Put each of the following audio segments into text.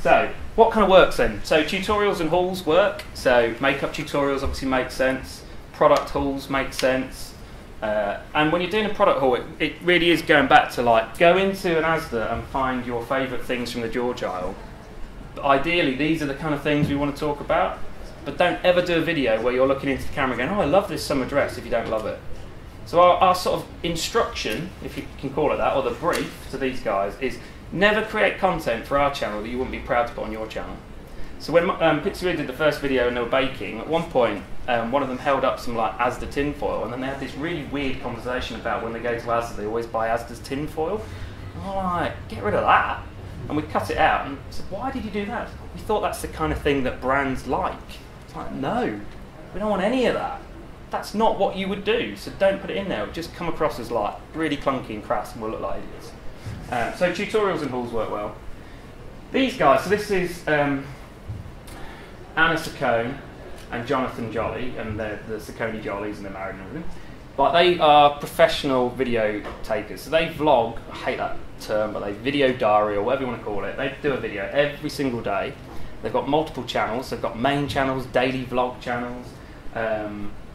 So, what kind of works then? So tutorials and hauls work. So makeup tutorials obviously make sense. Product hauls make sense. And when you're doing a product haul, it really is going back to like, go into an Asda and find your favourite things from the George aisle. But ideally, these are the kind of things we want to talk about. But don't ever do a video where you're looking into the camera going, oh, I love this summer dress, if you don't love it. So our sort of instruction, if you can call it that, or the brief to these guys is never create content for our channel that you wouldn't be proud to put on your channel. So when Pizzeria did the first video and they were baking, at one point one of them held up some like Asda tin foil, and then they had this really weird conversation about when they go to Asda they always buy Asda's tin foil. And I'm like, get rid of that. And we cut it out and said, why did you do that? We thought that's the kind of thing that brands like. It's like, no, we don't want any of that. That's not what you would do, so don't put it in there. It would just come across as like really clunky and crass and we'll look like idiots. So tutorials and hauls work well. These guys, so this is Anna Saccone and Jonathan Jolly, and they're the Saccone Jollies and they're married and everything. But they are professional video takers. So they vlog, I hate that term, but they video diary or whatever you want to call it. They do a video every single day. They've got multiple channels. They've got main channels, daily vlog channels.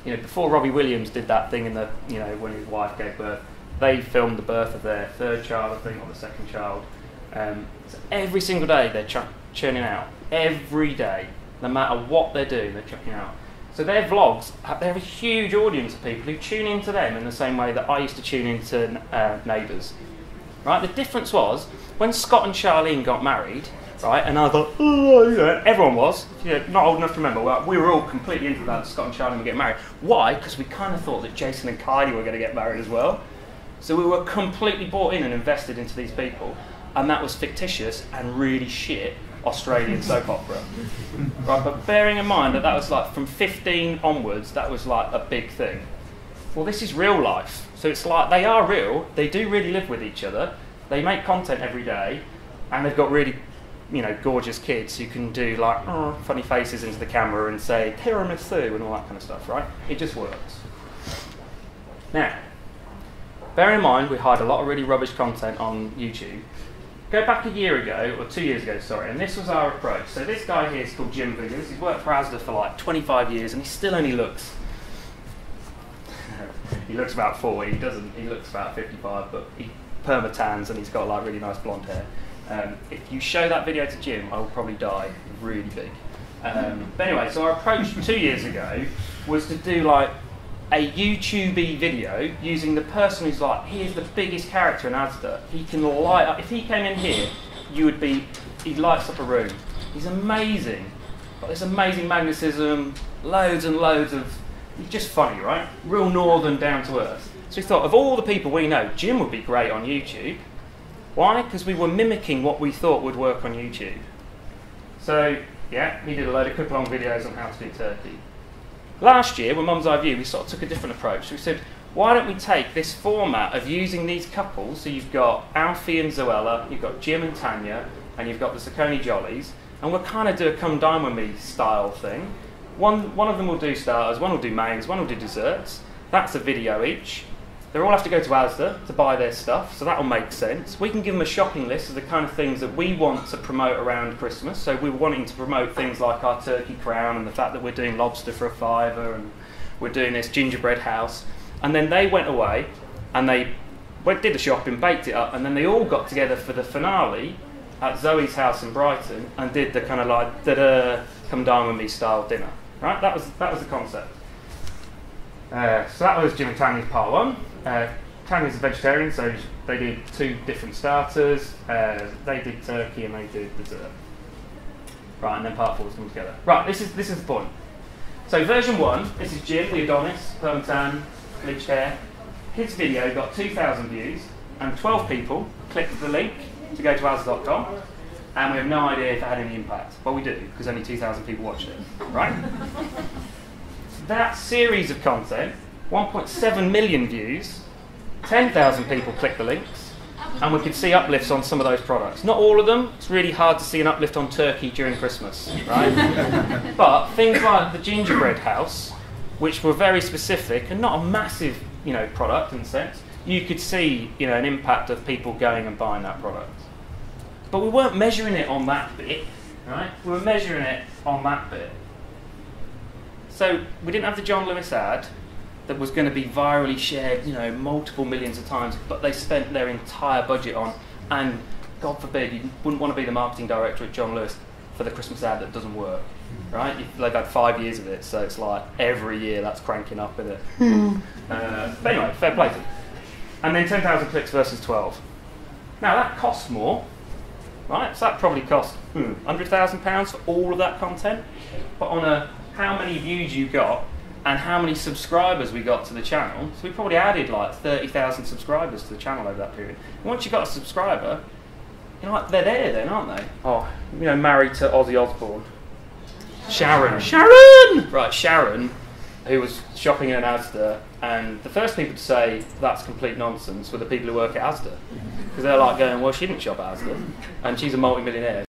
You know, before Robbie Williams did that thing in the, you know, when his wife gave birth, they filmed the birth of their third child, I think, or the second child. So every single day they're churning out. Every day, no matter what they're doing, they're chucking out. So their vlogs, they have a huge audience of people who tune into them in the same way that I used to tune into Neighbours. Right? The difference was, when Scott and Charlene got married, right, and I thought, oh, you know, everyone was, you know, not old enough to remember, well, we were all completely into that, Scott and Charlene were getting married. Why? Because we kind of thought that Jason and Kylie were going to get married as well. So we were completely bought in and invested into these people, and that was fictitious and really shit Australian soap opera. Right, but bearing in mind that that was like from 15 onwards, that was like a big thing. Well, this is real life. So it's like they are real, they do really live with each other, they make content every day, and they've got really, you know, gorgeous kids who can do like funny faces into the camera and say tiramisu and all that kind of stuff, right? It just works. Now, bear in mind we hide a lot of really rubbish content on YouTube. Go back a year ago, or 2 years ago, sorry, and this was our approach. So this guy here is called Jim Villiers. He's worked for Asda for like 25 years and he still only looks, he looks about 40, he looks about 55, but he perma-tans and he's got like really nice blonde hair. If you show that video to Jim, I'll probably die really big. But anyway, so our approach 2 years ago was to do like a YouTube-y video using the person who's like, here's the biggest character in Asda. He can light up, if he came in here, he lights up a room. He's amazing. Got this amazing magnetism, loads and loads of, he's just funny, right? Real northern, down to earth. So we thought, of all the people we know, Jim would be great on YouTube. Why? Because we were mimicking what we thought would work on YouTube. So, yeah, he did a load of cook-along videos on how to do turkey. Last year, with Mum's Eye View, we sort of took a different approach. We said, why don't we take this format of using these couples, so you've got Alfie and Zoella, you've got Jim and Tanya, and you've got the Saccone Jollies, and we'll kind of do a come dine with me style thing. One of them will do starters, one will do mains, one will do desserts. That's a video each. They'll all have to go to Asda to buy their stuff, so that'll make sense. We can give them a shopping list of the kind of things that we want to promote around Christmas. So we're wanting to promote things like our turkey crown and the fact that we're doing lobster for $5 and we're doing this gingerbread house. And then they went away and they did the shopping, baked it up, and then they all got together for the finale at Zoe's house in Brighton and did the kind of like, da-da, come dine with me style dinner. Right? That was the concept. So that was Jim and Tanya's part one. Tanya's a vegetarian, so they did 2 different starters. They did turkey and they did dessert. Right, and then part 4 was coming together. Right, this is the point. So version 1, this is Jim, the Adonis, perm-tan, bleached hair. His video got 2,000 views, and 12 people clicked the link to go to asda.com, and we have no idea if it had any impact. Well, we do, because only 2,000 people watched it, right? That series of content, 1.7 million views, 10,000 people clicked the links, and we could see uplifts on some of those products. Not all of them. It's really hard to see an uplift on turkey during Christmas, right? But things like the gingerbread house, which were very specific and not a massive, you know, product in a sense, you could see, you know, an impact of people going and buying that product. But we weren't measuring it on that bit. right? We were measuring it on that bit. So we didn't have the John Lewis ad that was going to be virally shared, you know, multiple millions of times, but they spent their entire budget on, and God forbid, you wouldn't want to be the marketing director at John Lewis for the Christmas ad that doesn't work, right? They've had 5 years of it, so it's like every year that's cranking up with it. But anyway, fair play to them. And then 10,000 clicks versus 12. Now that costs more, right? So that probably cost £100,000 for all of that content. But on a how many views you got and how many subscribers we got to the channel, so we probably added like 30,000 subscribers to the channel over that period. And once you got a subscriber, you know, like, they're there then, aren't they? Oh, you know, married to Ozzy Osbourne. Sharon! Right, Sharon, who was shopping in an Asda, and the first people to say that's complete nonsense were the people who work at Asda. Because they're like going, well, she didn't shop at Asda, and she's a multi-millionaire.